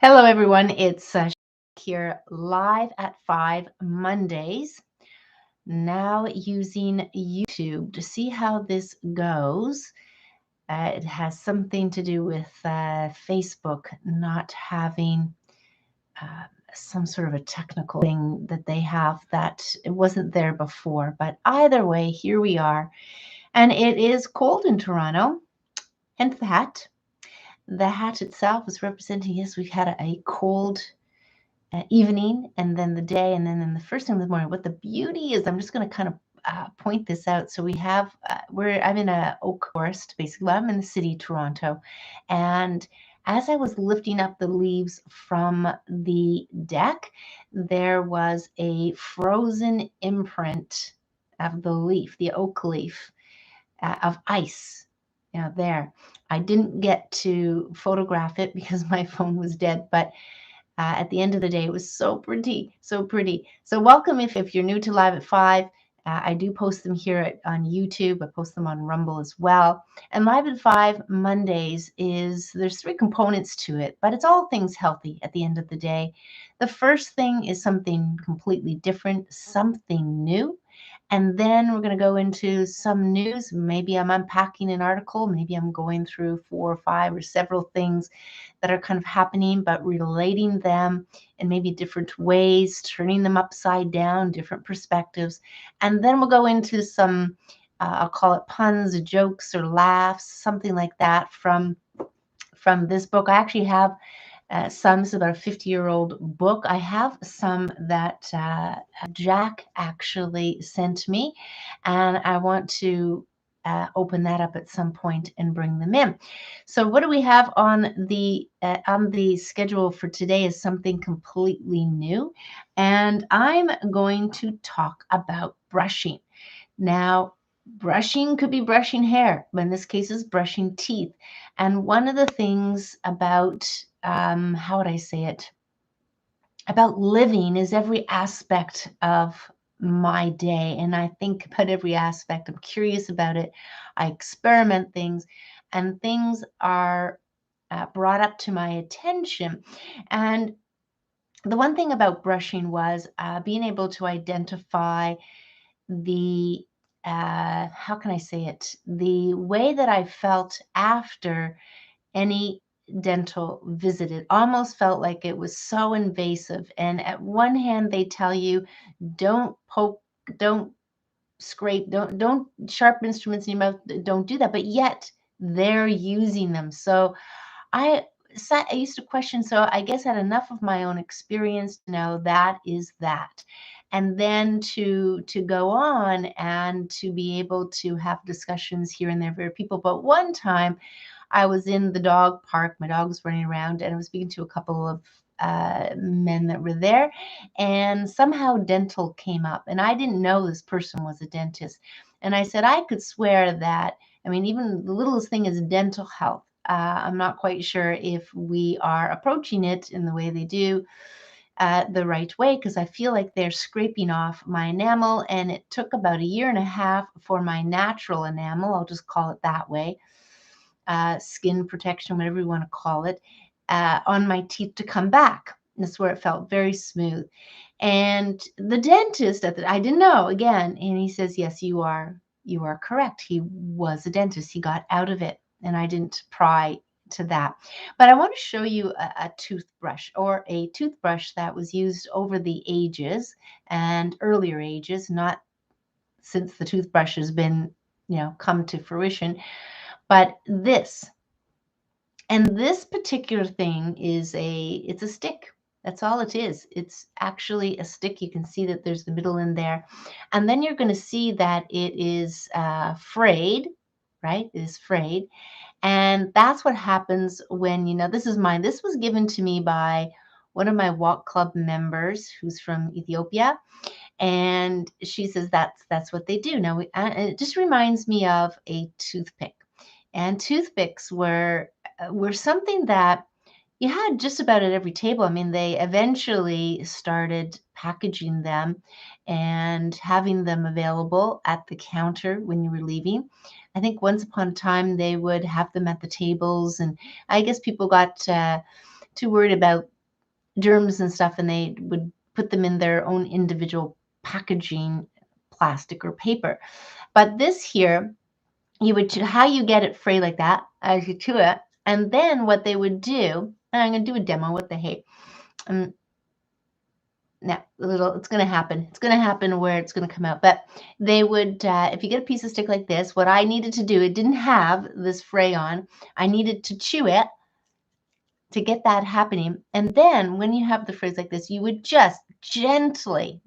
Hello, everyone. It's here live at 5 Mondays, now using YouTube to see how this goes. It has something to do with Facebook not having uh, some sort of a technical thing that they have that it wasn't there before. But either way, here we are. And it is cold in Toronto. And the hat itself is representing, yes, we've had a cold evening and then the day and then in the first thing in the morning. What the beauty is, I'm just going to kind of point this out. So we have, I'm in a oak forest, basically. Well, I'm in the city, Toronto. And as I was lifting up the leaves from the deck, there was a frozen imprint of the leaf, the oak leaf, of ice. There. I didn't get to photograph it because my phone was dead, but at the end of the day, it was so pretty, so pretty. So welcome if you're new to Live at 5. I do post them here on YouTube. I post them on Rumble as well. And Live at 5 Mondays there's three components to it, but it's all things healthy at the end of the day. The first thing is something completely different, something new. And then we're going to go into some news. Maybe I'm unpacking an article. Maybe I'm going through 4 or 5 or several things that are kind of happening, but relating them in maybe different ways, turning them upside down, different perspectives. And then we'll go into some, I'll call it puns, jokes, or laughs, something like that from this book. I actually have some. This is about a 50-year-old book. I have some that Jack actually sent me, and I want to open that up at some point and bring them in. So what do we have on the schedule for today is something completely new, and I'm going to talk about brushing. Now, brushing could be brushing hair, but in this case is brushing teeth. And one of the things about, how would I say it, about living is every aspect of my day. And I think about every aspect. I'm curious about it. I experiment things, and things are brought up to my attention. And the one thing about brushing was being able to identify the how can I say it? The way that I felt after any dental visit. It almost felt like it was so invasive. And at one hand, they tell you, don't poke, don't scrape, don't sharpen instruments in your mouth, don't do that. But yet they're using them. So I used to question, so I guess I had enough of my own experience to know that is that. And then to go on and to be able to have discussions here and there with people. But one time I was in the dog park, my dog was running around, and I was speaking to a couple of men that were there, and somehow dental came up. And I didn't know this person was a dentist. And I said, I could swear that, I mean, even the littlest thing is dental health. I'm not quite sure if we are approaching it in the way they do, the right way, because I feel like they're scraping off my enamel, and it took about a year and a half for my natural enamel, I'll just call it that way, skin protection, whatever you want to call it, on my teeth to come back. That's where it felt very smooth. And the dentist I didn't know again, and he says, yes, you are correct. He was a dentist. He got out of it, and I didn't pry to that. But I want to show you a toothbrush, or a toothbrush that was used over the ages and earlier ages, not since the toothbrush has been, come to fruition, but this. And this particular thing it's a stick. That's all it is. It's actually a stick. You can see that there's the middle in there. And then you're going to see that it is frayed, right? It is frayed. And that's what happens when, this is mine. This was given to me by one of my walk club members who's from Ethiopia. And she says that's what they do. Now, it just reminds me of a toothpick. And toothpicks were something that you had just about at every table. I mean, they eventually started packaging them and having them available at the counter when you were leaving. I think once upon a time they would have them at the tables, and I guess people got too worried about germs and stuff, and they would put them in their own individual packaging, plastic or paper. But this here, you would how you get it free like that as you chew it, and then what they would do, and I'm going to do a demo with the hay. Now, it's going to happen. It's going to happen where it's going to come out. But they would, if you get a piece of stick like this, what I needed to do, it didn't have this fray on. I needed to chew it to get that happening. And then when you have the frays like this, you would just gently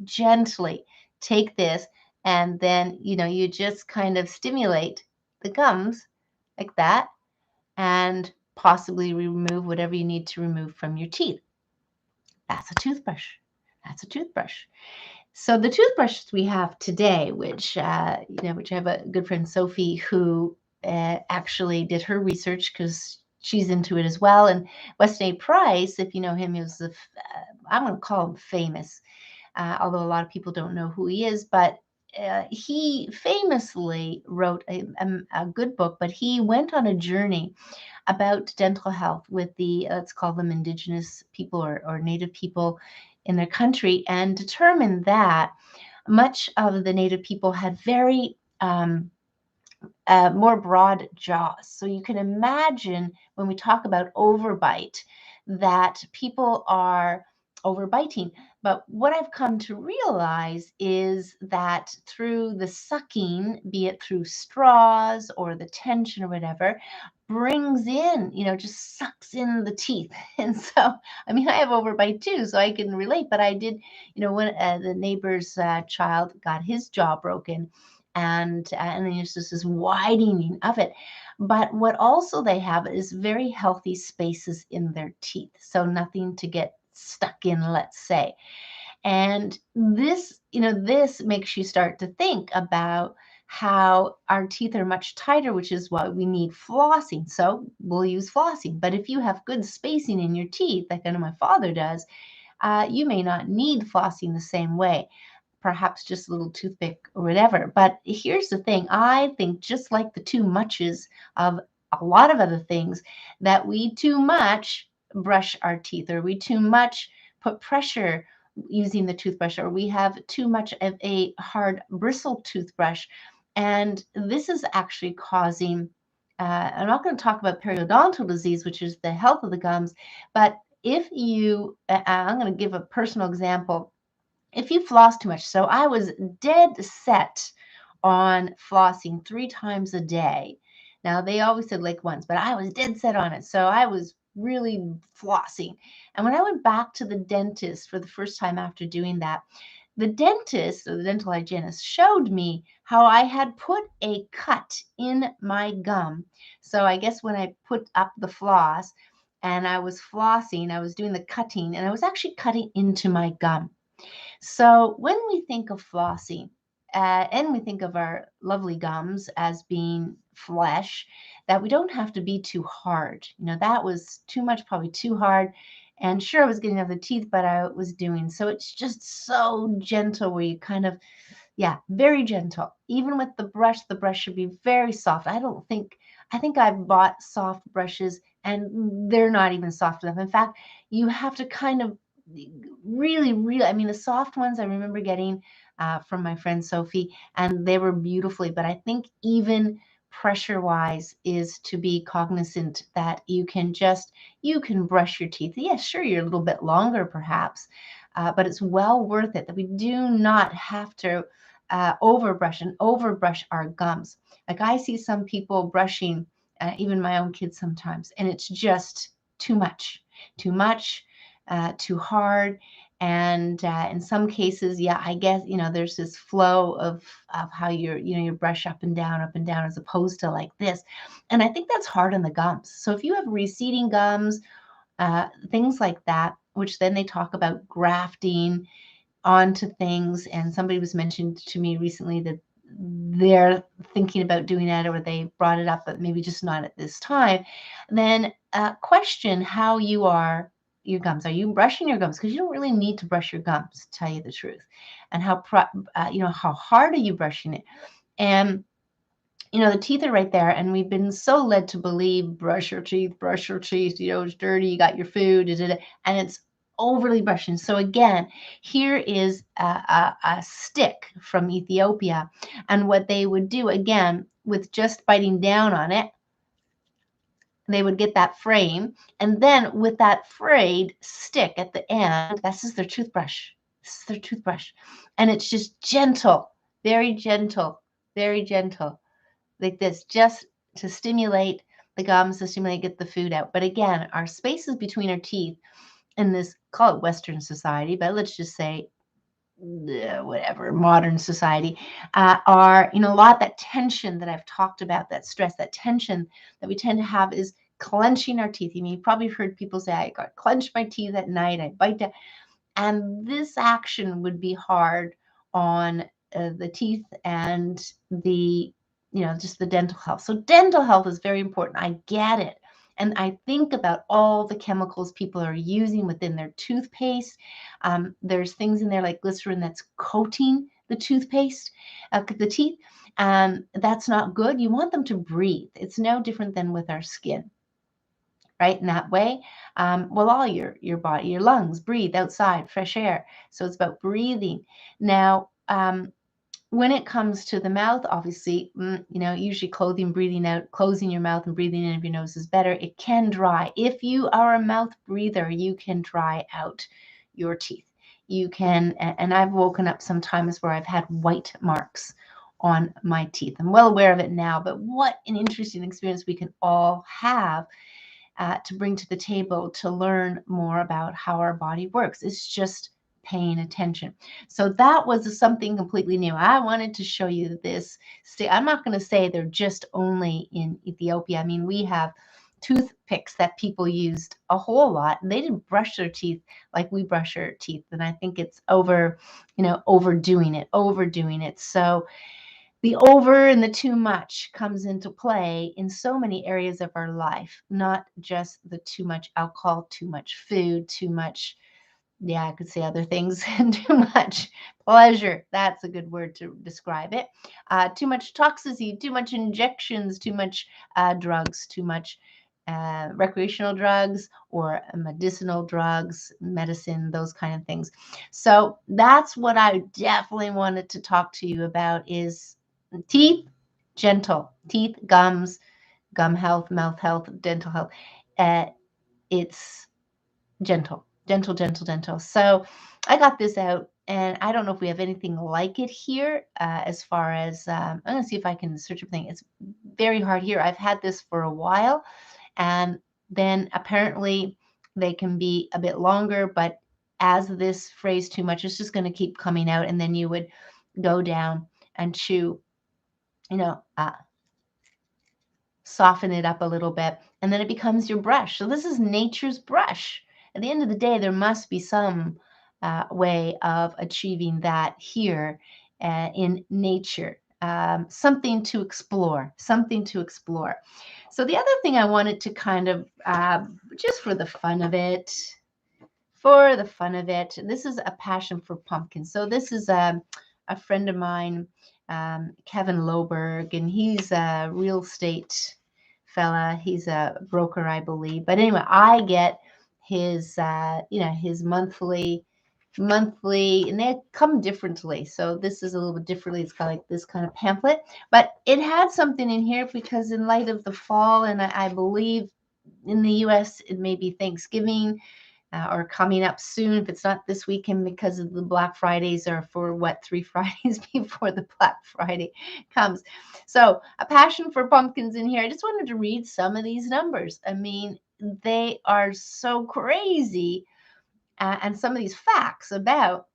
take this, and then, you just kind of stimulate the gums like that, and possibly remove whatever you need to remove from your teeth. That's a toothbrush. That's a toothbrush. So the toothbrushes we have today, which I have a good friend, Sophie, who actually did her research because she's into it as well. And Weston A. Price, if you know him, he was I'm going to call him famous, although a lot of people don't know who he is. But he famously wrote a good book, but he went on a journey about dental health with the, let's call them indigenous people or native people in their country, and determined that much of the native people had very more broad jaws. So you can imagine when we talk about overbite that people are overbiting. But what I've come to realize is that through the sucking, be it through straws or the tension or whatever, brings in, just sucks in the teeth. And so, I mean, I have overbite too, so I can relate. But I did, when the neighbor's child got his jaw broken, and then there's just this widening of it. But what also they have is very healthy spaces in their teeth, so nothing to get stuck in, let's say. And this, this makes you start to think about how our teeth are much tighter, which is why we need flossing. So we'll use flossing. But if you have good spacing in your teeth, like I know my father does, you may not need flossing the same way. Perhaps just a little toothpick or whatever. But here's the thing. I think just like the too muches of a lot of other things, that we too much brush our teeth, or we too much put pressure using the toothbrush, or we have too much of a hard bristle toothbrush. And this is actually causing, I'm not going to talk about periodontal disease, which is the health of the gums, but if you, I'm going to give a personal example. If you floss too much, so I was dead set on flossing 3 times a day. Now, they always said like once, but I was dead set on it. So I was really flossing. And when I went back to the dentist for the first time after doing that, the dentist, or the dental hygienist, showed me how I had put a cut in my gum. So I guess when I put up the floss and I was flossing, I was doing the cutting, and I was actually cutting into my gum. So when we think of flossing, and we think of our lovely gums as being flesh, that we don't have to be too hard. That was too much, probably too hard. And sure, I was getting out the teeth, but I was doing. So it's just so gentle where you kind of, yeah, very gentle. Even with the brush should be very soft. I think I've bought soft brushes and they're not even soft enough. In fact, you have to kind of really, I mean, the soft ones I remember getting from my friend Sophie, and they were beautifully, but I think even pressure wise is to be cognizant that you can brush your teeth. Yes, sure, you're a little bit longer perhaps, but it's well worth it, that we do not have to overbrush our gums. Like I see some people brushing, even my own kids sometimes, and it's just too much, too hard. And in some cases, yeah, I guess, there's this flow of how you brush up and down, as opposed to like this. And I think that's hard on the gums. So if you have receding gums, things like that, which then they talk about grafting onto things. And somebody was mentioned to me recently that they're thinking about doing that, or they brought it up, but maybe just not at this time. Then question how you are your gums. Are you brushing your gums? Because you don't really need to brush your gums, to tell you the truth. And how hard are you brushing it? And the teeth are right there, and we've been so led to believe brush your teeth, it's dirty, you got your food, and it's overly brushing. So again, here is a stick from Ethiopia. And what they would do, again, with just biting down on it, they would get that frame. And then with that frayed stick at the end, this is their toothbrush. This is their toothbrush. And it's just gentle, very gentle, very gentle, like this, just to stimulate the gums, to stimulate, get the food out. But again, our spaces between our teeth in this, call it Western society, but let's just say whatever, modern society, are, a lot of that tension that I've talked about, that stress, that tension that we tend to have is clenching our teeth. You've probably heard people say, I got to clench my teeth at night, I bite down. And this action would be hard on the teeth and the, just the dental health. So dental health is very important. I get it. And I think about all the chemicals people are using within their toothpaste. There's things in there like glycerin that's coating the toothpaste, the teeth. That's not good. You want them to breathe. It's no different than with our skin, right? In that way, well, all your body, your lungs breathe outside, fresh air. So it's about breathing. Now, when it comes to the mouth, obviously, usually closing your mouth and breathing in of your nose is better. It can dry. If you are a mouth breather, you can dry out your teeth. You can, and I've woken up sometimes where I've had white marks on my teeth. I'm well aware of it now, but what an interesting experience we can all have to bring to the table to learn more about how our body works. It's just paying attention. So that was something completely new. I wanted to show you this. I'm not going to say they're just only in Ethiopia. I mean, we have toothpicks that people used a whole lot, and they didn't brush their teeth like we brush our teeth. And I think it's overdoing it. So the over and the too much comes into play in so many areas of our life, not just the too much alcohol, too much food, too much, I could say other things, and too much pleasure. That's a good word to describe it. Too much toxicity, too much injections, too much drugs, too much recreational drugs or medicinal drugs, medicine, those kind of things. So that's what I definitely wanted to talk to you about is teeth, gentle. Teeth, gums, gum health, mouth health, dental health. It's gentle, gentle, gentle, gentle. So I got this out, and I don't know if we have anything like it here as far as, I'm going to see if I can search everything. It's very hard here. I've had this for a while, and then apparently they can be a bit longer, but as this phrase too much, it's just going to keep coming out, and then you would go down and chew, soften it up a little bit, and then it becomes your brush. So this is nature's brush. At the end of the day, there must be some way of achieving that here in nature. Something to explore, something to explore. So the other thing I wanted to kind of, just for the fun of it, this is a passion for pumpkins. So this is a friend of mine, Kevin Loberg, and he's a real estate fella. He's a broker, I believe. But anyway, I get his, his monthly, and they come differently. So this is a little bit differently. It's got like this kind of pamphlet, but it had something in here because in light of the fall, and I believe in the U.S. it may be Thanksgiving. Or coming up soon if it's not this weekend because of the Black Fridays or for 3 Fridays before the Black Friday comes. So a passion for pumpkins in here. I just wanted to read some of these numbers. I mean, they are so crazy. And some of these facts about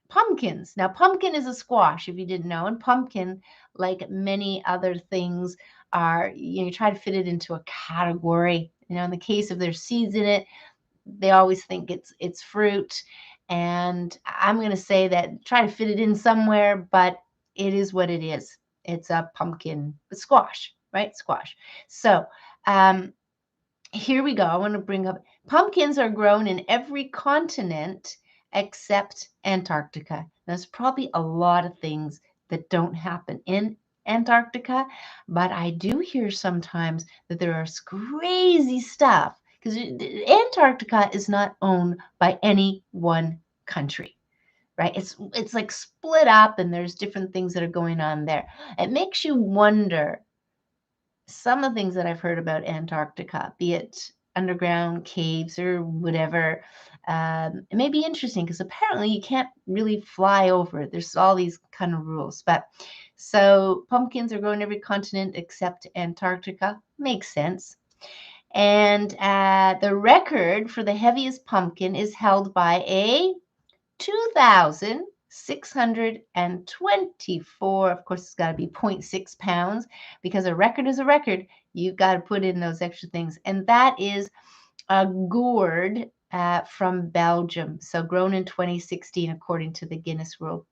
pumpkins. Now, pumpkin is a squash, if you didn't know, and pumpkin, like many other things, are, you try to fit it into a category. In the case of there's seeds in it, they always think it's fruit, and I'm going to say that try to fit it in somewhere, but it is what it is. It's a pumpkin, squash, right? Squash. So here we go. I want to bring up pumpkins are grown in every continent except Antarctica. There's probably a lot of things that don't happen in Antarctica, but I do hear sometimes that there are crazy stuff. because Antarctica is not owned by any one country, right? It's like split up, and there's different things that are going on there. It makes you wonder some of the things that I've heard about Antarctica, be it underground caves or whatever. It may be interesting because apparently you can't really fly over it. There's all these kind of rules. But so pumpkins are grown every continent except Antarctica. Makes sense. And the record for the heaviest pumpkin is held by a 2,624. Of course, it's got to be 0.6 pounds because a record is a record. You've got to put in those extra things. And that is a gourd from Belgium. So grown in 2016, according to the Guinness World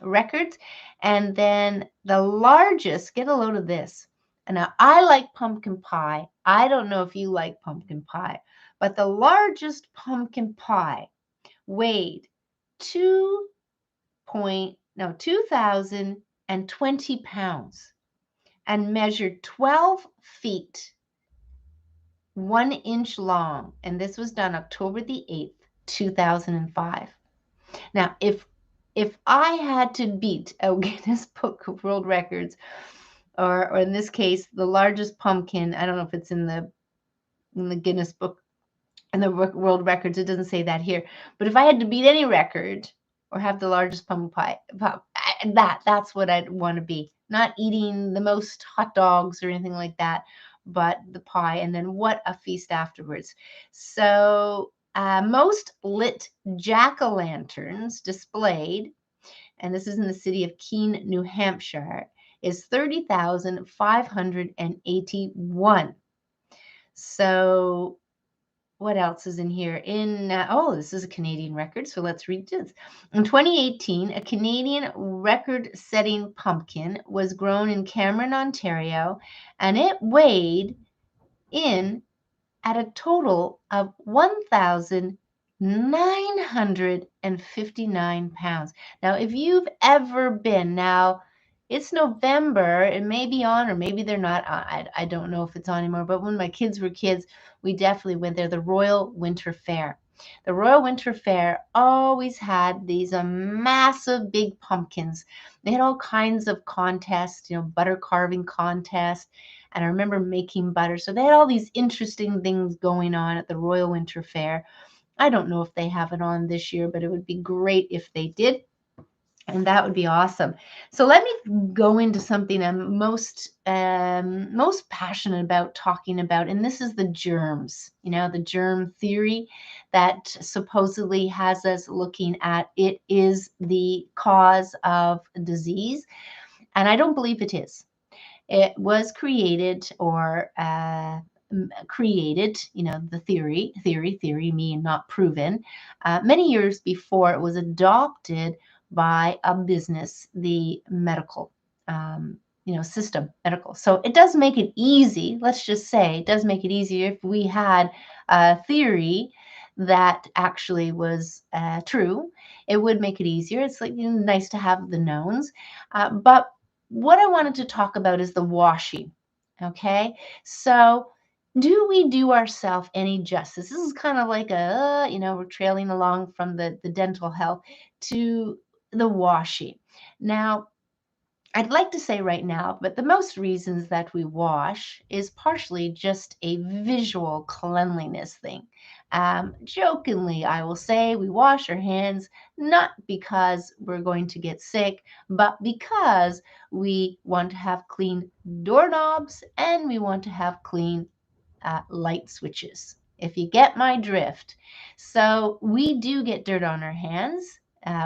Records. And then the largest, get a load of this. And now I like pumpkin pie. I don't know if you like pumpkin pie, but the largest pumpkin pie weighed 2,020 pounds and measured 12 feet, 1 inch long. And this was done October the 8th, 2005. Now, if I had to beat a Guinness Book of World Records, or in this case, the largest pumpkin, I don't know if it's in the Guinness Book and the world records, it doesn't say that here. But if I had to beat any record or have the largest pumpkin pie, that's what I'd want to be. Not eating the most hot dogs or anything like that, but the pie. And then what a feast afterwards. So most lit jack-o'-lanterns displayed, and this is in the city of Keene, New Hampshire, is 30,581. So what else is in here? This is a Canadian record, so let's read this. In 2018, a Canadian record-setting pumpkin was grown in Cameron, Ontario, and it weighed in at a total of 1,959 pounds. Now, if you've ever been, now it's November, it may be on, or maybe they're not. I don't know if it's on anymore, but when my kids were kids, we definitely went there, the Royal Winter Fair. The Royal Winter Fair always had these massive big pumpkins. They had all kinds of contests, butter carving contests. And I remember making butter. So they had all these interesting things going on at the Royal Winter Fair. I don't know if they have it on this year, but it would be great if they did. And that would be awesome. So let me go into something I'm most passionate about talking about, and this is the germs. The germ theory that supposedly has us looking at it is the cause of disease, and I don't believe it is. It was created the theory, meaning not proven, many years before it was adopted by a business, the medical, system, medical. So it does make it easy. Let's just say it does make it easier if we had a theory that actually was true. It would make it easier. It's like nice to have the knowns, but what I wanted to talk about is the washing. Okay, so do we do ourselves any justice? This is kind of like we're trailing along from the dental health to the washing. Now, I'd like to say right now, but the most reasons that we wash is partially just a visual cleanliness thing. Jokingly, I will say we wash our hands not because we're going to get sick, but because we want to have clean doorknobs and we want to have clean light switches, if you get my drift. So we do get dirt on our hands,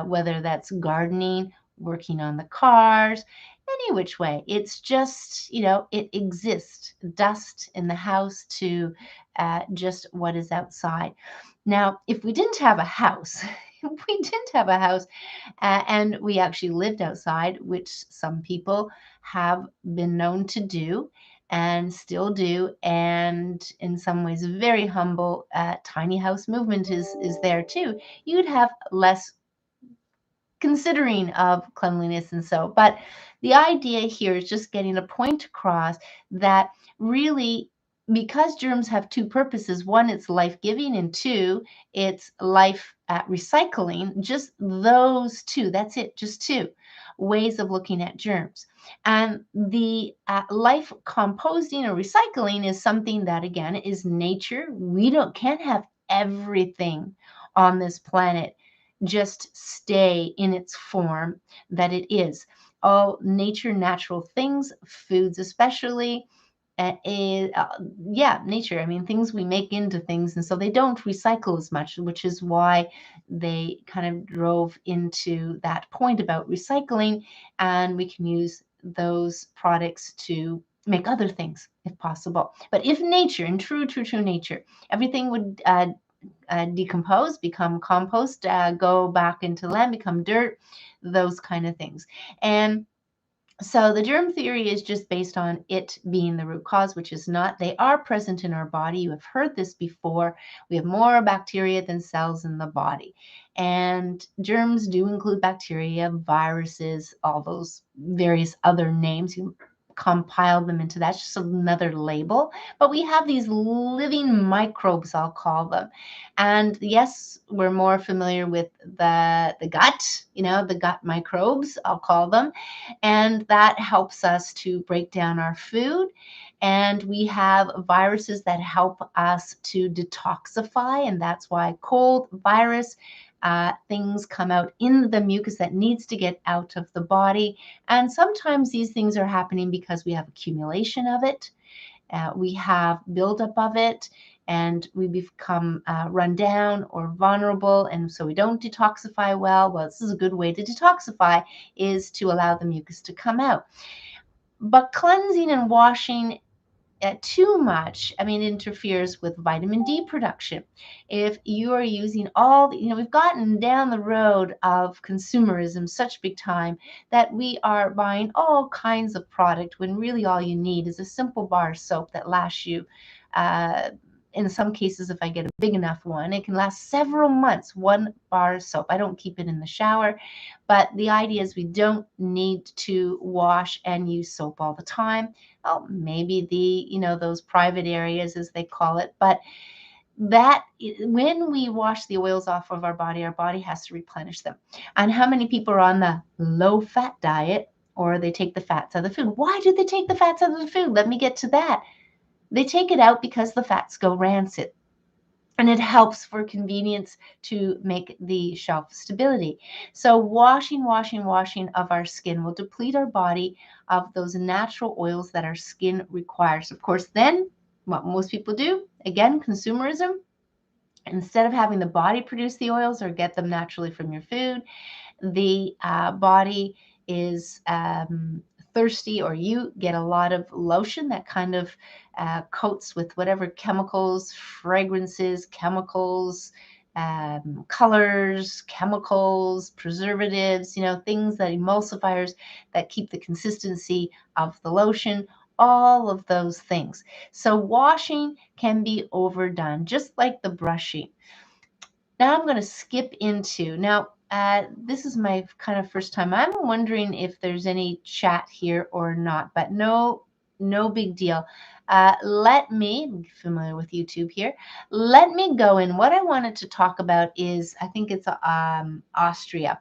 whether that's gardening, working on the cars, any which way. It's just, it exists. Dust in the house to just what is outside. Now, if we didn't have a house, and we actually lived outside, which some people have been known to do and still do, and in some ways very humble, tiny house movement is there too, you'd have less considering of cleanliness and so. But the idea here is just getting a point across that really because germs have two purposes, one, it's life-giving, and two, it's life recycling, just those two, that's it, just two ways of looking at germs. And the life composting or recycling is something that, again, is nature. We can't have everything on this planet just stay in its form that it is. All nature, natural things, foods especially, yeah, nature. I mean, things we make into things, and so they don't recycle as much, which is why they kind of drove into that point about recycling, and we can use those products to make other things if possible. But if nature, in true nature, everything would decompose, become compost, go back into land, become dirt, those kind of things. And so the germ theory is just based on it being the root cause, which is not. They are present in our body. You have heard this before. We have more bacteria than cells in the body. And germs do include bacteria, viruses, all those various other names. You compile them into that's just another label. But we have these living microbes, I'll call them. And yes, we're more familiar with the gut, the gut microbes, I'll call them, and that helps us to break down our food. And we have viruses that help us to detoxify, and that's why cold virus things come out in the mucus that needs to get out of the body. And sometimes these things are happening because we have accumulation of it. We have buildup of it, and we become run down or vulnerable, and so we don't detoxify well. Well, this is a good way to detoxify, is to allow the mucus to come out. But cleansing and washing too much, I mean, interferes with vitamin D production. If you are using we've gotten down the road of consumerism such big time that we are buying all kinds of product when really all you need is a simple bar of soap that lasts you. In some cases, if I get a big enough one, it can last several months, one bar of soap. I don't keep it in the shower, but the idea is we don't need to wash and use soap all the time. Oh, maybe those private areas, as they call it, but that when we wash the oils off of our body has to replenish them. And how many people are on the low fat diet, or they take the fats out of the food? Why do they take the fats out of the food? Let me get to that. They take it out because the fats go rancid. And it helps for convenience to make the shelf stability. So washing of our skin will deplete our body of those natural oils that our skin requires. Of course, then what most people do, again, consumerism, instead of having the body produce the oils or get them naturally from your food, the body is thirsty, or you get a lot of lotion that kind of coats with whatever chemicals, fragrances, chemicals, colors, chemicals, preservatives, things that emulsifiers that keep the consistency of the lotion, all of those things. So washing can be overdone, just like the brushing. Now I'm going to skip into, this is my kind of first time. I'm wondering if there's any chat here or not, but no big deal. Let me, I'm familiar with YouTube here, let me go in. What I wanted to talk about is, I think it's Austria.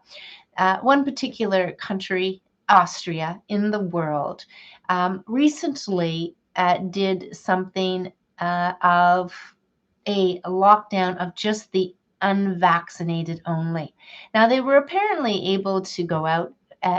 One particular country, Austria, in the world, recently did something of a lockdown of just the unvaccinated only. Now, they were apparently able to go out,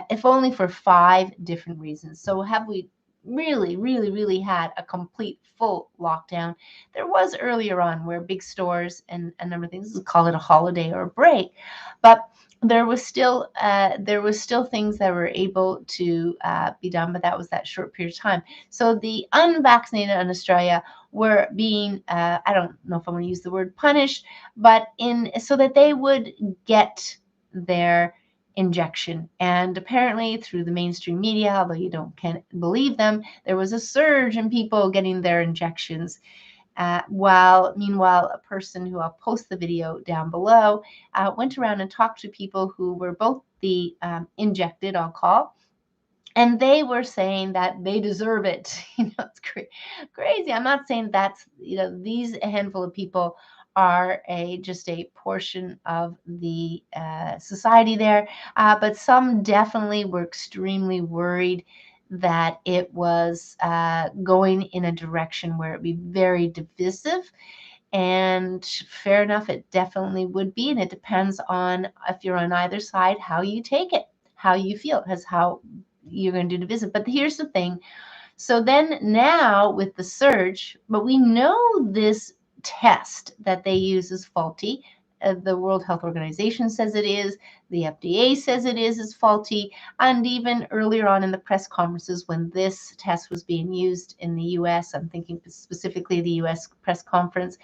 if only for 5 different reasons. So have we really had a complete full lockdown? There was earlier on where big stores and a number of things, call it a holiday or a break, but there was still things that were able to be done, but that was that short period of time. So the unvaccinated in Australia were being, I don't know if I'm going to use the word punished, but so that they would get their injection. And apparently through the mainstream media, although can't believe them, there was a surge in people getting their injections. Meanwhile, a person who, I'll post the video down below, went around and talked to people who were both the injected, I'll call, And they were saying that they deserve it. It's crazy. I'm not saying that's, these handful of people are just a portion of the society there, but some definitely were extremely worried that it was going in a direction where it'd be very divisive. And fair enough, it definitely would be. And it depends on, if you're on either side, how you take it, how you feel, as how you're going to do to visit. But here's the thing. So then now with the surge, but we know this test that they use is faulty. The World Health Organization says it is. The FDA says it is faulty. And even earlier on in the press conferences, when this test was being used in the US, I'm thinking specifically the US press conference,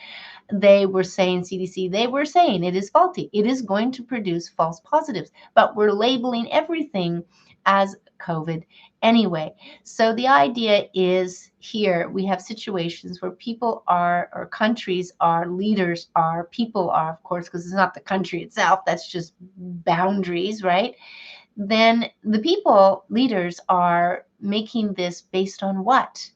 they were saying, CDC, they were saying it is faulty. It is going to produce false positives, but we're labeling everything as COVID anyway. So the idea is here we have situations where people are, or countries are, leaders are, people are, of course, because it's not the country itself, that's just boundaries, right? Then the people, leaders, are making this based on what?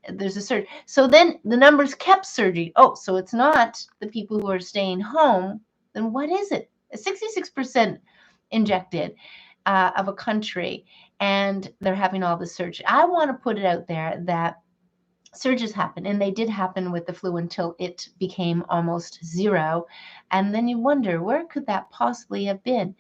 There's a surge. So then the numbers kept surging. Oh, so it's not the people who are staying home. Then what is it? 66% injected of a country, and they're having all this surge. I want to put it out there that surges happen, and they did happen with the flu until it became almost zero. And then you wonder, where could that possibly have been?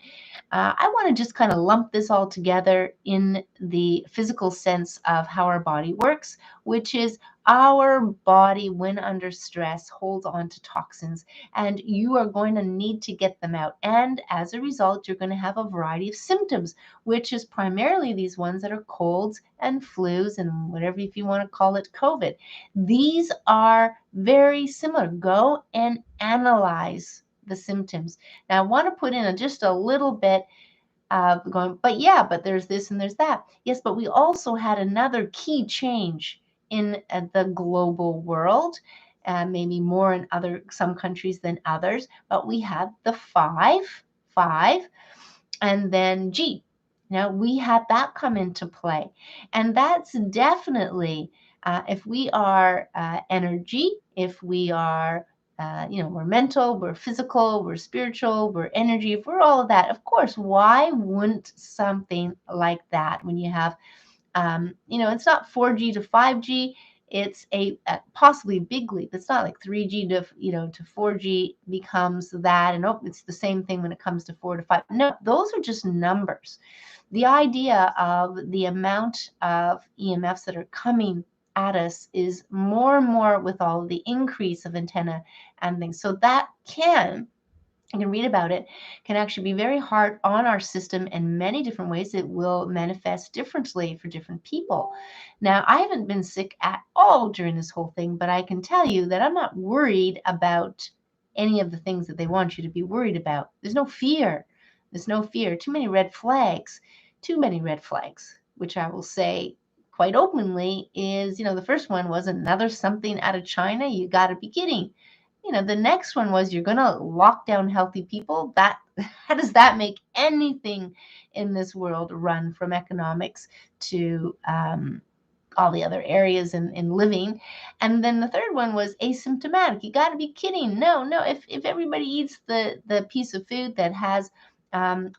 I want to just kind of lump this all together in the physical sense of how our body works, which is our body, when under stress, holds on to toxins, and you are going to need to get them out. And as a result, you're going to have a variety of symptoms, which is primarily these ones that are colds and flus and whatever, if you want to call it COVID. These are very similar. Go and analyze the symptoms. Now, I want to put in just a little bit of going, but yeah, but there's this and there's that. Yes, but we also had another key change in the global world, maybe more in some countries than others, but we had the five, and then G. Now we had that come into play, and that's definitely if we are energy, if we are we're mental, we're physical, we're spiritual, we're energy, if we're all of that, of course, why wouldn't something like that, when you have it's not 4G to 5G, it's a possibly big leap. It's not like 3G to to 4G becomes that, and it's the same thing when it comes to 4 to 5. No, those are just numbers. The idea of the amount of EMFs that are coming at us is more and more with all the increase of antenna and things. So that you can read about it, can actually be very hard on our system in many different ways. It will manifest differently for different people. Now, I haven't been sick at all during this whole thing, but I can tell you that I'm not worried about any of the things that they want you to be worried about. There's no fear. There's no fear. Too many red flags. Too many red flags, which I will say quite openly is, the first one was another something out of China. You got to be kidding. The next one was, you're going to lock down healthy people. How does that make anything in this world run, from economics to all the other areas in living? And then the third one was asymptomatic. You got to be kidding. No. If everybody eats the piece of food that has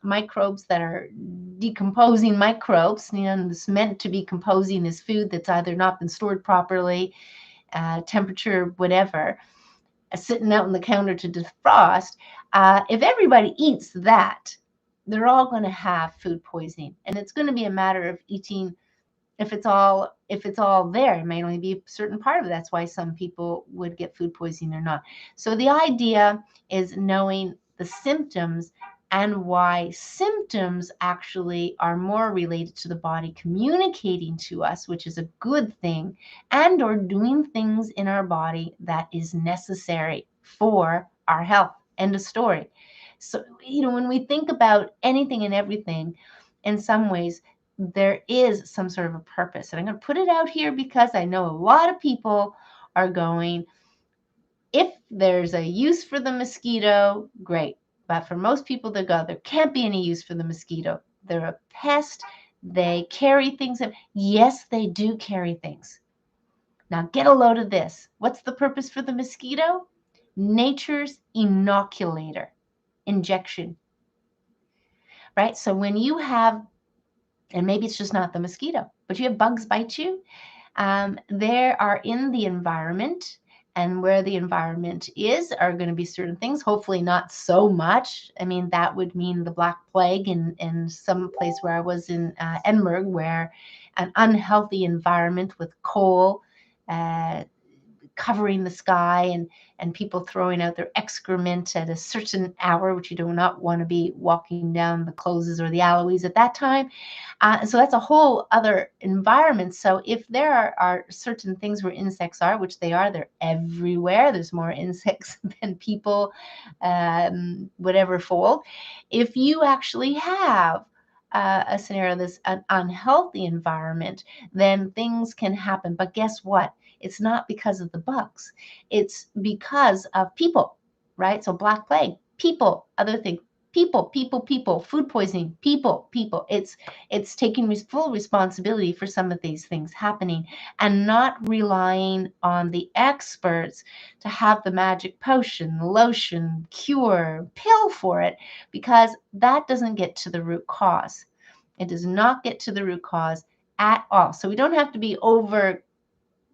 microbes that are decomposing microbes, and it's meant to be composing this food that's either not been stored properly, temperature, whatever, sitting out on the counter to defrost, if everybody eats that, they're all going to have food poisoning, and it's going to be a matter of eating. If it's all there, it may only be a certain part of it. That's why some people would get food poisoning or not. So the idea is knowing the symptoms, and why symptoms actually are more related to the body communicating to us, which is a good thing, and or doing things in our body that is necessary for our health. End of story. So, when we think about anything and everything, in some ways, there is some sort of a purpose. And I'm going to put it out here because I know a lot of people are going, if there's a use for the mosquito, great. But for most people, they go, there can't be any use for the mosquito. They're a pest. They carry things. Yes, they do carry things. Now get a load of this. What's the purpose for the mosquito? Nature's inoculator, injection, right? So when you have, and maybe it's just not the mosquito, but you have bugs bite you, there are in the environment, and where the environment is are going to be certain things, hopefully not so much. I mean, that would mean the Black Plague in some place where I was in Edinburgh, where an unhealthy environment with coal uh, covering the sky, and people throwing out their excrement at a certain hour, which you do not want to be walking down the closes or the alleyways at that time. So that's a whole other environment. So if there are certain things where insects are, which they are, they're everywhere. There's more insects than people, whatever fold. If you actually have a scenario that's an unhealthy environment, then things can happen. But guess what? It's not because of the bugs. It's because of people, right? So Black Plague, people, other things, people, food poisoning, people. It's taking full responsibility for some of these things happening and not relying on the experts to have the magic potion, lotion, cure, pill for it, because that doesn't get to the root cause. It does not get to the root cause at all. So we don't have to be over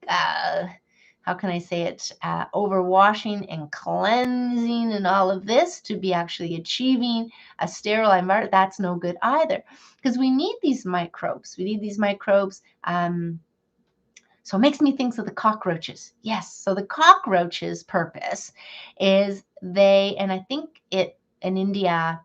how can I say it, overwashing and cleansing and all of this to be actually achieving a sterile environment. That's no good either, because we need these microbes. We need these microbes. So it makes me think of the cockroaches. Yes. So the cockroaches' purpose is and I think in India,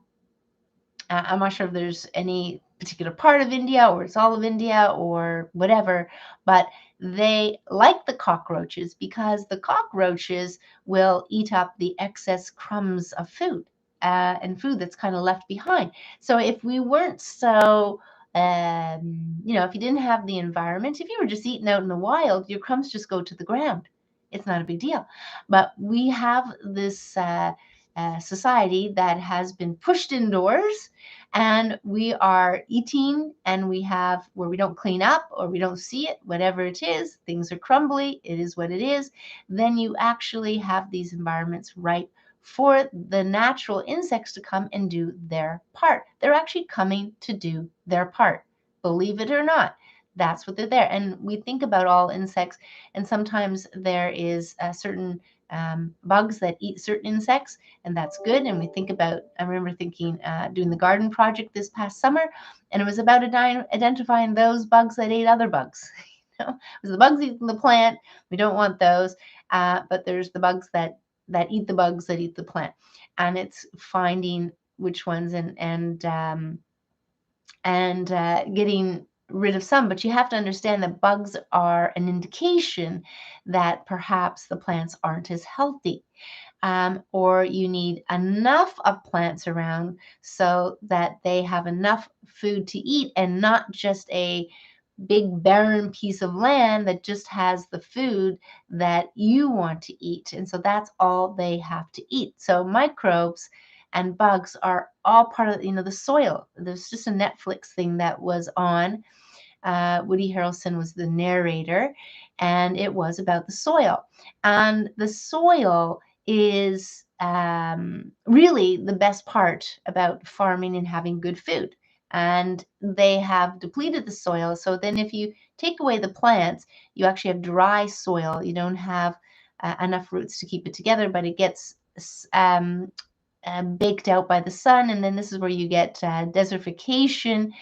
I'm not sure if there's any particular part of India or it's all of India or whatever, but they like the cockroaches because the cockroaches will eat up the excess crumbs of food and food that's kind of left behind. So if we weren't so, if you didn't have the environment, if you were just eating out in the wild, your crumbs just go to the ground. It's not a big deal. But we have this society that has been pushed indoors, and we are eating, and we have where we don't clean up or we don't see it, whatever it is, things are crumbly, it is what it is. Then you actually have these environments ripe for the natural insects to come and do their part. They're actually coming to do their part, believe it or not. That's what they're there. And we think about all insects, and sometimes there is a certain bugs that eat certain insects, and that's good. And we think about, I remember thinking, doing the garden project this past summer, and it was about identifying those bugs that ate other bugs. It was the bugs eating the plant. We don't want those. But there's the bugs that eat the bugs that eat the plant, and it's finding which ones and getting rid of some. But you have to understand that bugs are an indication that perhaps the plants aren't as healthy, or you need enough of plants around so that they have enough food to eat, and not just a big barren piece of land that just has the food that you want to eat. And so that's all they have to eat. So microbes and bugs are all part of, the soil. There's just a Netflix thing that was on. Woody Harrelson was the narrator, and it was about the soil. And the soil is really the best part about farming and having good food. And they have depleted the soil. So then, if you take away the plants, you actually have dry soil. You don't have enough roots to keep it together, but it gets baked out by the sun. And then this is where you get desertification,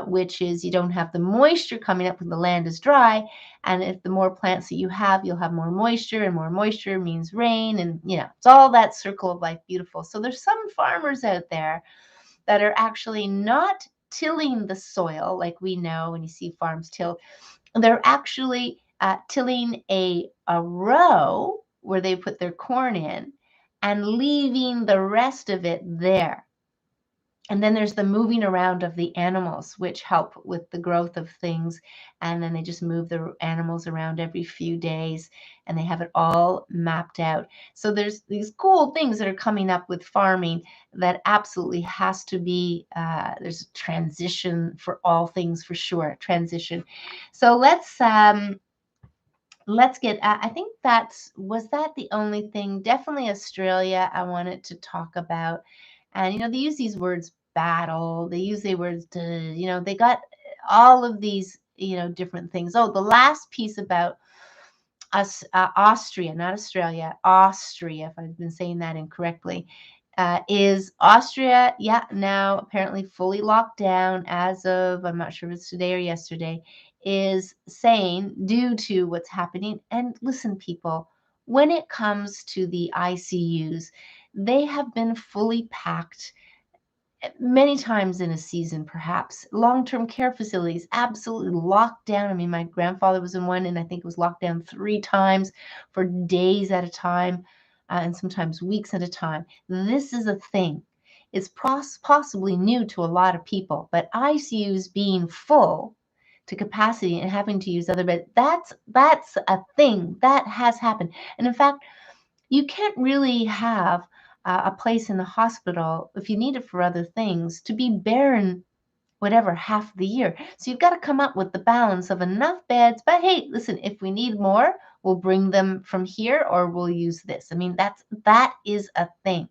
which is you don't have the moisture coming up when the land is dry. And if the more plants that you have, you'll have more moisture, and more moisture means rain. And, it's all that circle of life. Beautiful. So there's some farmers out there that are actually not tilling the soil like we know when you see farms till. They're actually tilling a row where they put their corn in and leaving the rest of it there. And then there's the moving around of the animals, which help with the growth of things. And then they just move the animals around every few days and they have it all mapped out. So there's these cool things that are coming up with farming that absolutely has to be, there's a transition for all things for sure, transition. So let's get, I think was that the only thing? Definitely Australia I wanted to talk about. And, they use these words battle, they use the words, they got all of these, different things. Oh, the last piece about us, Austria, not Australia, Austria, if I've been saying that incorrectly, is Austria, yeah, now apparently fully locked down as of, I'm not sure if it's today or yesterday, is saying due to what's happening. And listen, people, when it comes to the ICUs, they have been fully packed many times in a season, perhaps. Long-term care facilities absolutely locked down. I mean, my grandfather was in one, and I think it was locked down 3 times for days at a time, and sometimes weeks at a time. This is a thing. It's possibly new to a lot of people, but ICUs being full to capacity and having to use other beds, that's a thing that has happened. And in fact, you can't really have a place in the hospital if you need it for other things to be barren whatever half the year. So you've got to come up with the balance of enough beds. But hey, listen, if we need more, we'll bring them from here or we'll use this. I mean, that is a thing.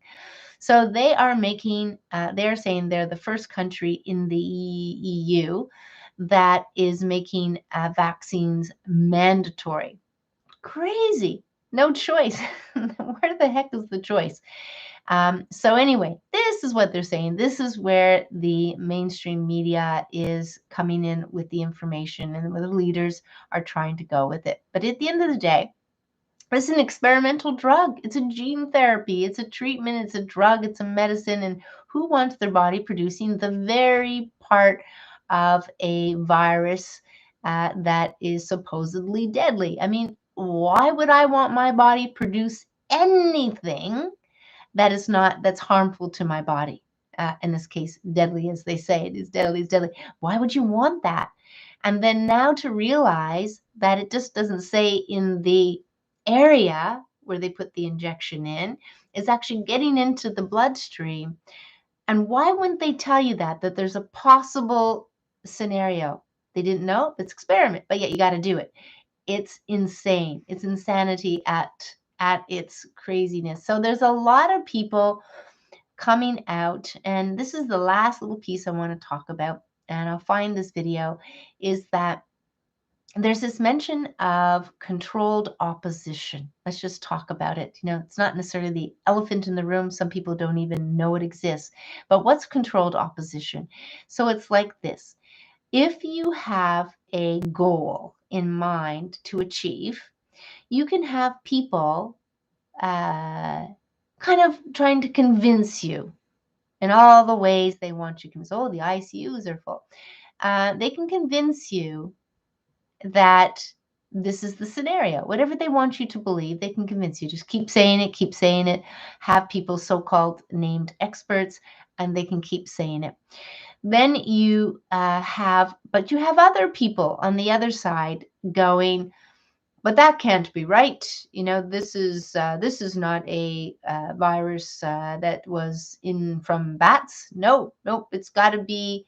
So they are making, they're saying they're the first country in the EU that is making vaccines mandatory. Crazy. No choice. Where the heck is the choice? So anyway, this is what they're saying. This is where the mainstream media is coming in with the information and where the leaders are trying to go with it. But at the end of the day, it's an experimental drug. It's a gene therapy. It's a treatment. It's a drug. It's a medicine. And who wants their body producing the very part of a virus that is supposedly deadly? I mean, why would I want my body produce anything that's harmful to my body? In this case, deadly, as they say, it is deadly, it's deadly. Why would you want that? And then now to realize that it just doesn't say in the area where they put the injection in, is actually getting into the bloodstream. And why wouldn't they tell you that there's a possible scenario? They didn't know. It's experiment, but yet you got to do it. It's insane. It's insanity at its craziness. So there's a lot of people coming out, and this is the last little piece I want to talk about, and I'll find this video, is that there's this mention of controlled opposition. Let's just talk about it. It's not necessarily the elephant in the room. Some people don't even know it exists. But what's controlled opposition? So it's like this. If you have a goal in mind to achieve, you can have people kind of trying to convince you in all the ways they want you to convince. Oh, the ICUs are full. They can convince you that this is the scenario. Whatever they want you to believe, they can convince you. Just keep saying it, have people so-called named experts, and they can keep saying it. Then you have other people on the other side going, but that can't be right. This is not a virus that was in from bats. No, nope. It's got to be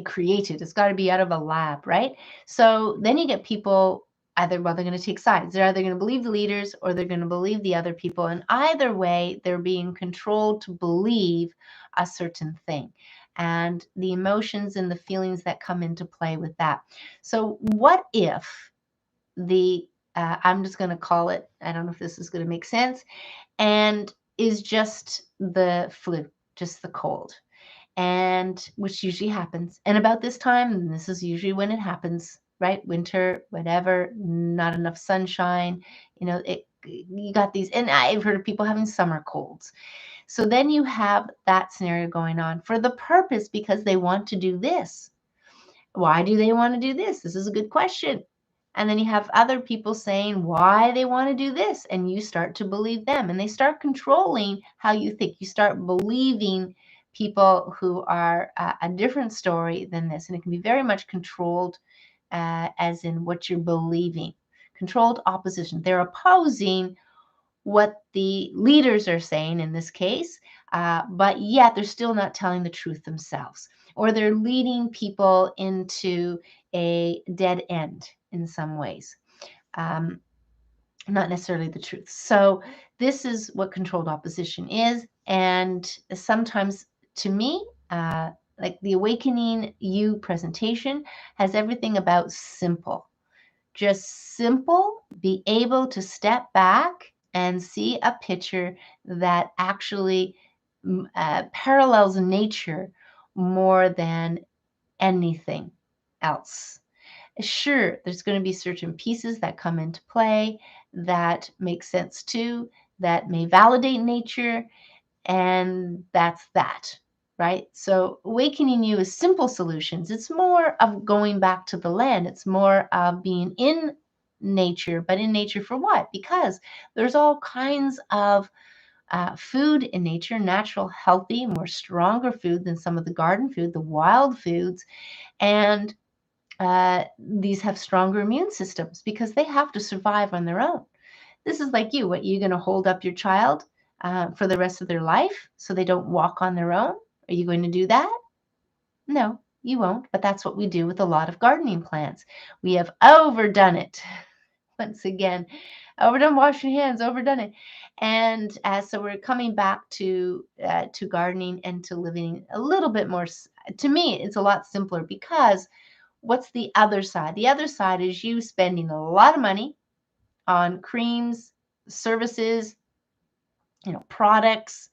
created. It's got to be out of a lab, right? So then you get people either, well, they're going to take sides. They're either going to believe the leaders or they're going to believe the other people. And either way, they're being controlled to believe a certain thing. And the emotions and the feelings that come into play with that. So what if I'm just going to call it, I don't know if this is going to make sense, and is just the flu, just the cold, and which usually happens. And about this time, and this is usually when it happens, right? Winter, whatever, not enough sunshine, you got these, and I've heard of people having summer colds. So then you have that scenario going on for the purpose because they want to do this. Why do they want to do this? This is a good question. And then you have other people saying why they want to do this, and you start to believe them, and they start controlling how you think. You start believing people who are a different story than this, and it can be very much controlled, as in what you're believing. Controlled opposition. They're opposing what the leaders are saying in this case, but yet they're still not telling the truth themselves, or they're leading people into a dead end in some ways, um, not necessarily the truth. So, this is what controlled opposition is. And sometimes, to me, like the Awakening You presentation has everything about simple. Just simple, be able to step back and see a picture that actually parallels nature more than anything else. Sure, there's going to be certain pieces that come into play that make sense too, that may validate nature, and that's that, right? So awakening you is simple solutions. It's more of going back to the land. It's more of being in nature, but in nature for what? Because there's all kinds of food in nature, natural, healthy, more stronger food than some of the garden food, the wild foods. And these have stronger immune systems because they have to survive on their own. This is like you. What, you going to hold up your child for the rest of their life so they don't walk on their own? Are you going to do that? No, you won't. But that's what we do with a lot of gardening plants. We have overdone it. Once again, overdone washing hands, overdone it. And so we're coming back to gardening and to living a little bit more. To me, it's a lot simpler because what's the other side? The other side is you spending a lot of money on creams, services, products.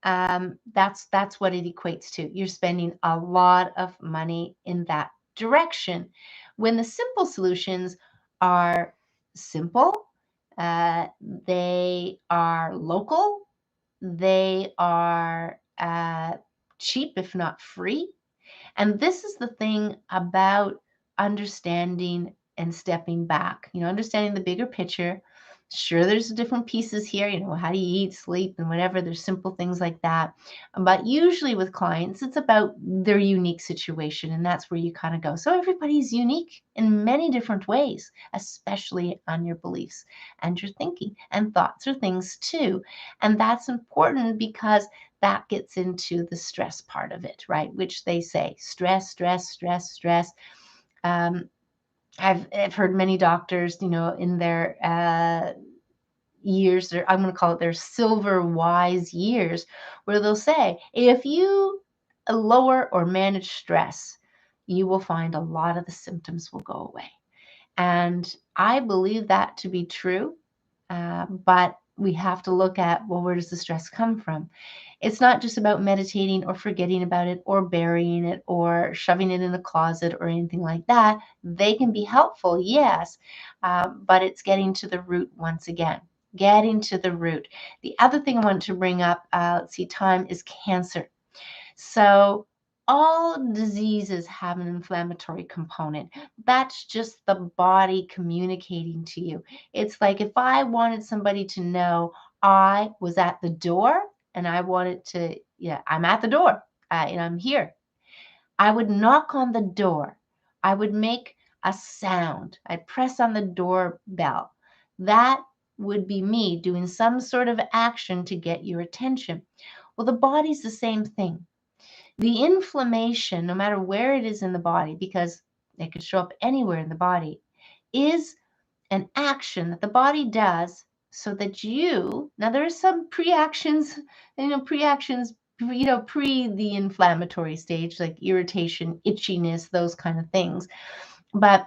That's what it equates to. You're spending a lot of money in that direction. When the simple solutions are simple, they are local, they are cheap, if not free. And this is the thing about understanding and stepping back, understanding the bigger picture. Sure, there's different pieces here, how do you eat, sleep, and whatever. There's simple things like that. But usually with clients, it's about their unique situation. And that's where you kind of go. So everybody's unique in many different ways, especially on your beliefs and your thinking, and thoughts are things too. And that's important because that gets into the stress part of it, right? Which they say stress, stress, stress, stress. Um, I've heard many doctors, in their years, or I'm going to call it their silver wise years, where they'll say, if you lower or manage stress, you will find a lot of the symptoms will go away. And I believe that to be true. But we have to look at, well, where does the stress come from? It's not just about meditating or forgetting about it or burying it or shoving it in a closet or anything like that. They can be helpful, yes, but it's getting to the root once again. Getting to the root. The other thing I want to bring up, let's see, time is cancer. So all diseases have an inflammatory component. That's just the body communicating to you. It's like if I wanted somebody to know I was at the door and I wanted to, yeah, I'm at the door and I'm here. I would knock on the door. I would make a sound. I'd press on the doorbell. That would be me doing some sort of action to get your attention. Well, the body's the same thing. The inflammation, no matter where it is in the body, because it could show up anywhere in the body, is an action that the body does so that now there are some pre-actions, pre the inflammatory stage, like irritation, itchiness, those kind of things. But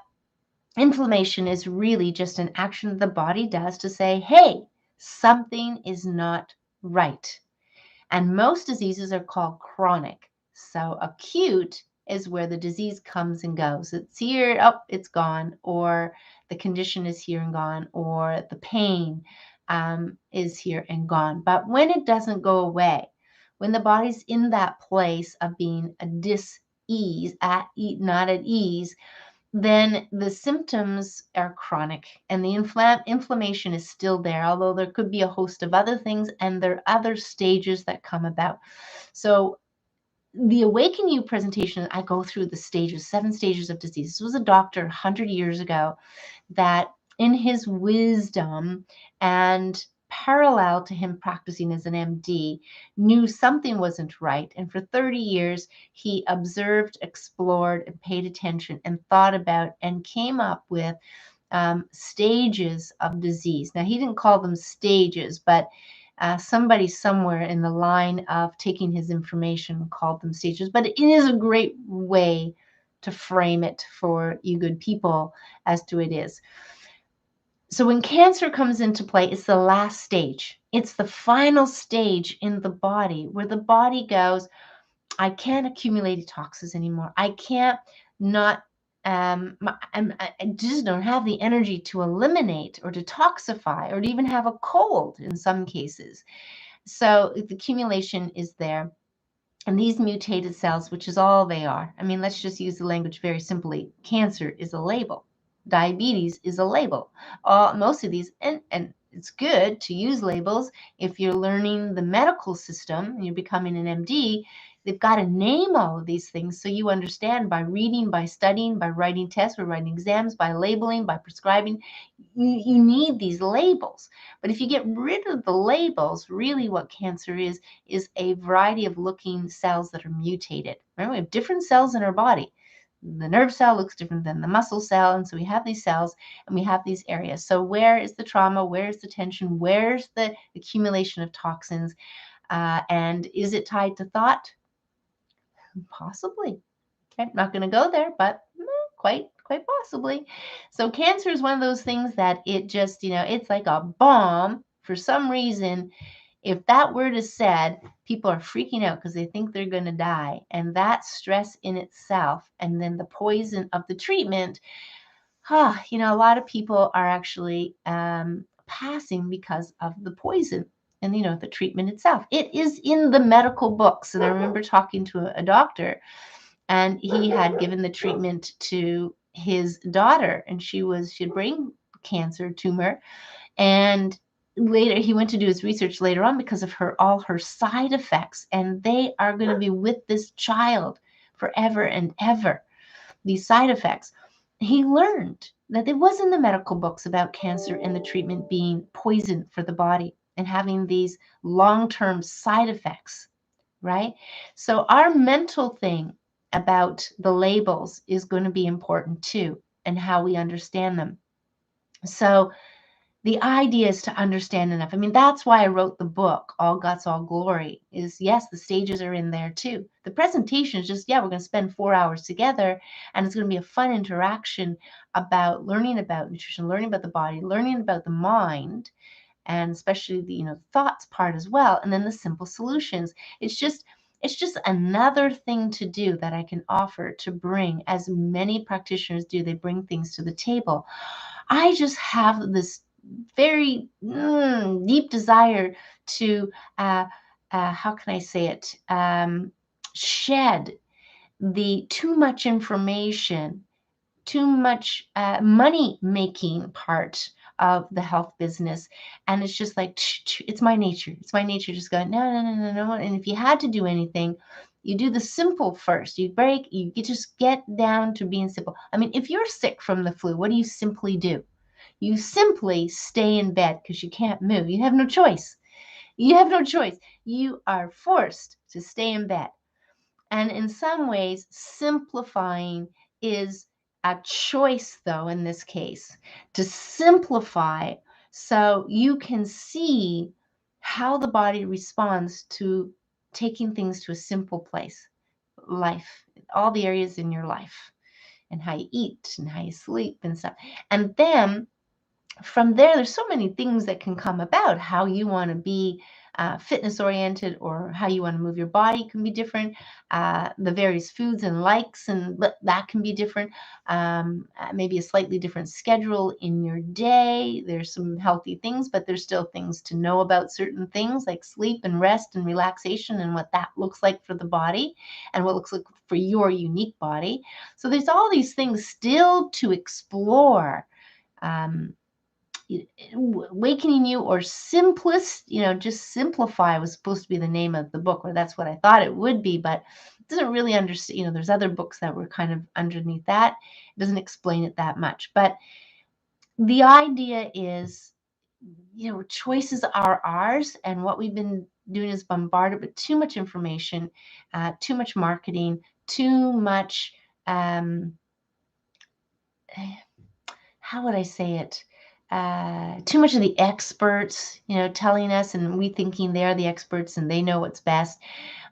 inflammation is really just an action that the body does to say, hey, something is not right. And most diseases are called chronic. So acute is where the disease comes and goes. It's here, oh, it's gone, or the condition is here and gone, or the pain is here and gone. But when it doesn't go away, when the body's in that place of being a dis-ease, not at ease, then the symptoms are chronic and the inflammation is still there, although there could be a host of other things and there are other stages that come about. So the Awaken You presentation, I go through the stages, 7 stages of disease. This was a doctor 100 years ago that in his wisdom and parallel to him practicing as an MD, knew something wasn't right. And for 30 years, he observed, explored, and paid attention and thought about and came up with stages of disease. Now, he didn't call them stages, but somebody somewhere in the line of taking his information called them stages. But it is a great way to frame it for you good people as to it is. So when cancer comes into play, it's the last stage. It's the final stage in the body where the body goes, I can't accumulate toxins anymore. I can't not, I just don't have the energy to eliminate or detoxify or to even have a cold in some cases. So the accumulation is there. And these mutated cells, which is all they are, I mean, let's just use the language very simply. Cancer is a label. Diabetes is a label. Most of these, and it's good to use labels if you're learning the medical system and you're becoming an MD. They've got to name all of these things so you understand by reading, by studying, by writing tests, by writing exams, by labeling, by prescribing. You need these labels. But if you get rid of the labels, really what cancer is a variety of looking cells that are mutated. Remember, we have different cells in our body. The nerve cell looks different than the muscle cell. And so we have these cells and we have these areas. So where is the trauma? Where's the tension? Where's the accumulation of toxins? And is it tied to thought? Possibly. Okay, not going to go there, but quite possibly. So cancer is one of those things that it just, it's like a bomb. For some reason, if that word is said, people are freaking out because they think they're going to die. And that stress in itself, and then the poison of the treatment, a lot of people are actually passing because of the poison and, the treatment itself. It is in the medical books. And I remember talking to a doctor, and he had given the treatment to his daughter, and she had brain cancer tumor. And later he went to do his research later on because of all her side effects, and they are going to be with this child forever and ever, these side effects. He learned that it was in the medical books about cancer and the treatment being poison for the body and having these long-term side effects, right? So our mental thing about the labels is going to be important too, and how we understand them. So the idea is to understand enough. I mean, that's why I wrote the book, All Guts, All Glory, is yes, the stages are in there too. The presentation is just, we're going to spend 4 hours together, and it's going to be a fun interaction about learning about nutrition, learning about the body, learning about the mind, and especially the thoughts part as well, and then the simple solutions. It's just another thing to do that I can offer to bring, as many practitioners do. They bring things to the table. I just have this very deep desire to, how can I say it, shed the too much information, too much money making part of the health business. And it's just like, it's my nature. It's my nature just going, no. And if you had to do anything, you do the simple first. You just get down to being simple. I mean, if you're sick from the flu, what do you simply do? You simply stay in bed because you can't move. You have no choice. You have no choice. You are forced to stay in bed. And in some ways, simplifying is a choice, though, in this case, to simplify so you can see how the body responds to taking things to a simple place, life, all the areas in your life, and how you eat and how you sleep and stuff. And then from there's so many things that can come about how you want to be fitness oriented, or how you want to move your body can be different. The various foods and likes, and that can be different. Maybe a slightly different schedule in your day. There's some healthy things, but there's still things to know about certain things like sleep and rest and relaxation and what that looks like for the body and what looks like for your unique body. So there's all these things still to explore. Um, Awakening You, or Simplest, just Simplify was supposed to be the name of the book, or that's what I thought it would be, but it doesn't really understand. There's other books that were kind of underneath that. It doesn't explain it that much. But the idea is, choices are ours, and what we've been doing is bombarded with too much information, too much marketing, too much. Um, how would I say it? Too much of the experts, telling us, and we thinking they're the experts and they know what's best.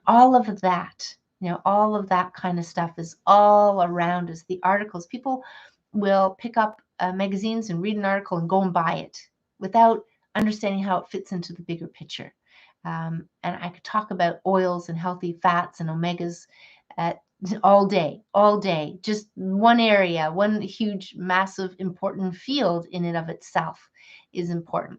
All of that, all of that kind of stuff is all around us. The articles, people will pick up magazines and read an article and go and buy it without understanding how it fits into the bigger picture. And I could talk about oils and healthy fats and omegas all day, just one area, one huge, massive, important field in and of itself is important.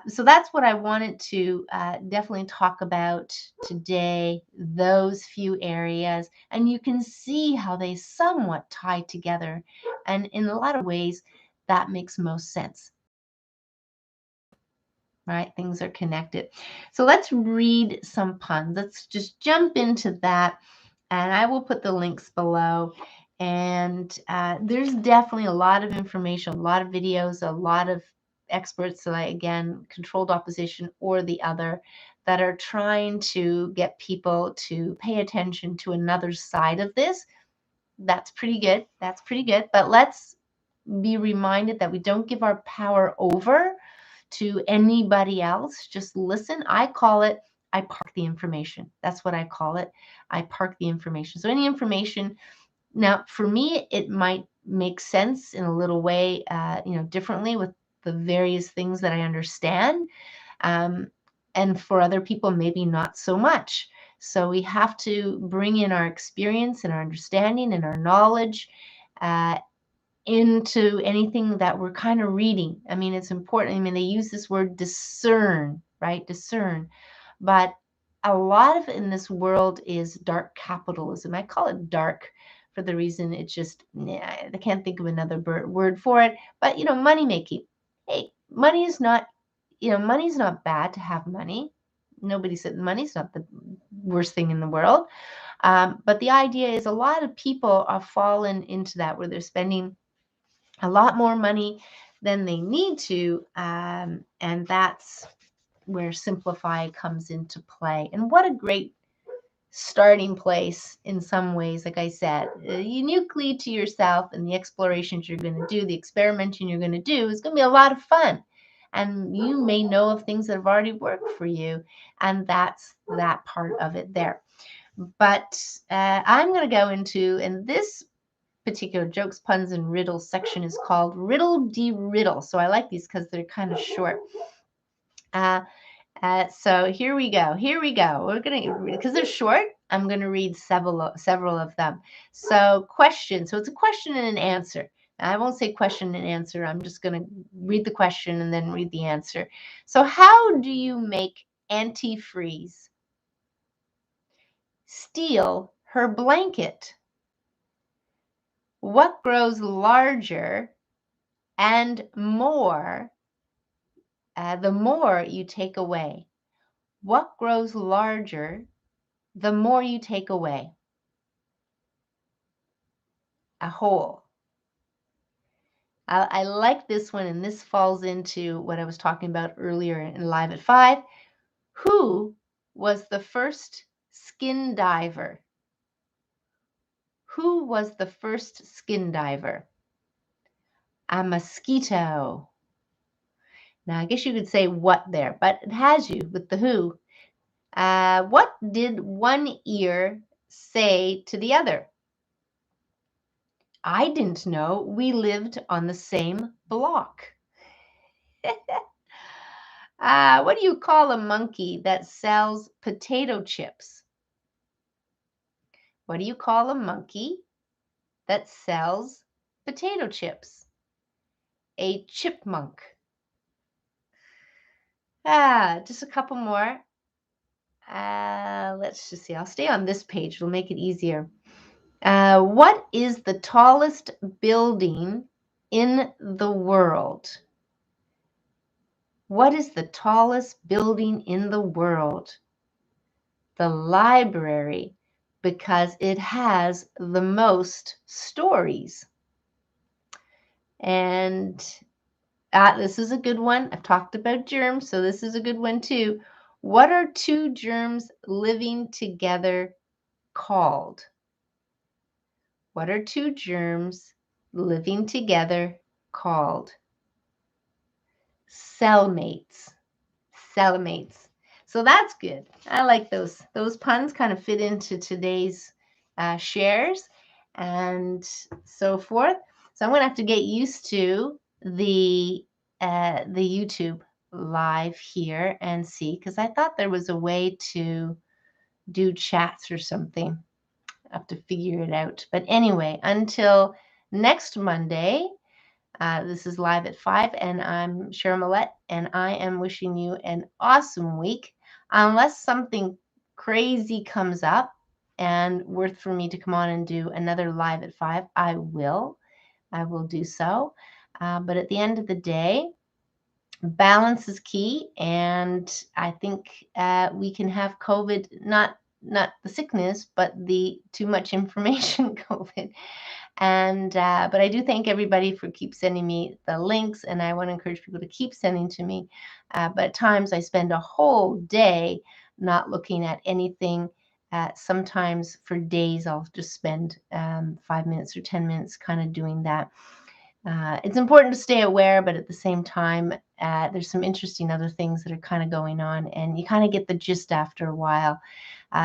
So that's what I wanted to definitely talk about today, those few areas. And you can see how they somewhat tie together. And in a lot of ways, that makes most sense. Right? Things are connected. So let's read some puns. Let's just jump into that. And I will put the links below. And there's definitely a lot of information, a lot of videos, a lot of experts, so again, controlled opposition or the other, that are trying to get people to pay attention to another side of this. That's pretty good. That's pretty good. But let's be reminded that we don't give our power over to anybody else. Just listen. I call it, I park the information. That's what I call it. I park the information. So any information, now for me, it might make sense in a little way, differently with the various things that I understand. And for other people, maybe not so much. So we have to bring in our experience and our understanding and our knowledge uh, into anything that we're kind of reading. I mean, it's important. I mean, they use this word discern, right? Discern. But a lot of it in this world is dark capitalism. I call it dark for the reason it's just, I can't think of another word for it. But, money making. Hey, money's not bad to have money. Nobody said money's not the worst thing in the world. But the idea is a lot of people are fallen into that where they're spending a lot more money than they need to. And that's where Simplify comes into play. And what a great starting place in some ways, like I said, uniquely to yourself, and the explorations you're going to do, the experimenting you're going to do is going to be a lot of fun. And you may know of things that have already worked for you. And that's that part of it there. But I'm going to go into, and this particular jokes, puns, and riddles section is called Riddle de Riddle. So I like these because they're kind of short. So here we go. Here we go. We're gonna, because they're short, I'm gonna read several of them. So question. So it's a question and an answer. Now, I won't say question and answer. I'm just gonna read the question and then read the answer. So how do you make antifreeze? Steal her blanket. What grows larger and more the more you take away? What grows larger the more you take away? A hole. I like this one, and this falls into what I was talking about earlier in Live at 5. Who was the first skin diver? Who was the first skin diver? A mosquito. Now, I guess you could say what there, but it has you with the who. What did one ear say to the other? I didn't know we lived on the same block. What do you call a monkey that sells potato chips? What do you call a monkey that sells potato chips? A chipmunk. Just a couple more. Let's just see. I'll stay on this page. It'll make it easier. What is the tallest building in the world? What is the tallest building in the world? The library, because it has the most stories. And this is a good one. I've talked about germs, so this is a good one too. What are two germs living together called? What are two germs living together called? Cellmates. Cellmates. So that's good. I like those. Those puns kind of fit into today's shares and so forth. So I'm going to have to get used to the YouTube live here and see, because I thought there was a way to do chats or something. I have to figure it out. But anyway, until next Monday, this is Live at 5, and I'm Cheryl Millett, and I am wishing you an awesome week. Unless something crazy comes up and worth for me to come on and do another Live at 5, I will. I will do so. But at the end of the day, balance is key, and I think we can have COVID, not the sickness, but the too much information COVID. And but I do thank everybody for keep sending me the links, and I want to encourage people to keep sending to me. But at times I spend a whole day not looking at anything. Sometimes for days I'll just spend 5 minutes or 10 minutes kind of doing that. It's important to stay aware, but at the same time, there's some interesting other things that are kind of going on, and you kind of get the gist after a while.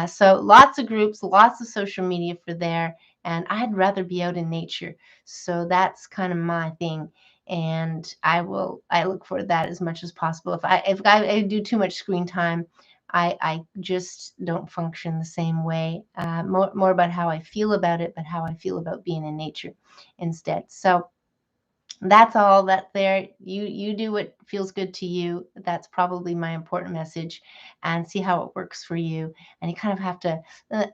So lots of groups, lots of social media for there, and I'd rather be out in nature. So that's kind of my thing, and I look for that as much as possible. If I do too much screen time, I just don't function the same way. More about how I feel about it, but how I feel about being in nature instead. So that's all that's there. You do what feels good to you. That's probably my important message, and see how it works for you. And you kind of have to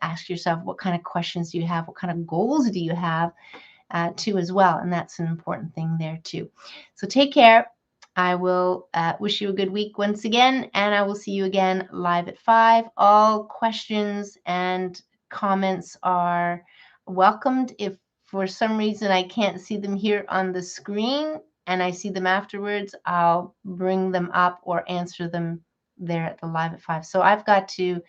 ask yourself, what kind of questions do you have? What kind of goals do you have too as well? And that's an important thing there too. So take care. I will wish you a good week once again, and I will see you again live at 5. All questions and comments are welcomed. If for some reason I can't see them here on the screen and I see them afterwards, I'll bring them up or answer them there at the live at 5. So I've got to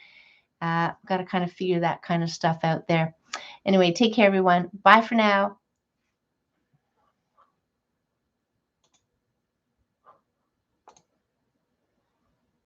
kind of figure that kind of stuff out there. Anyway, take care, everyone. Bye for now.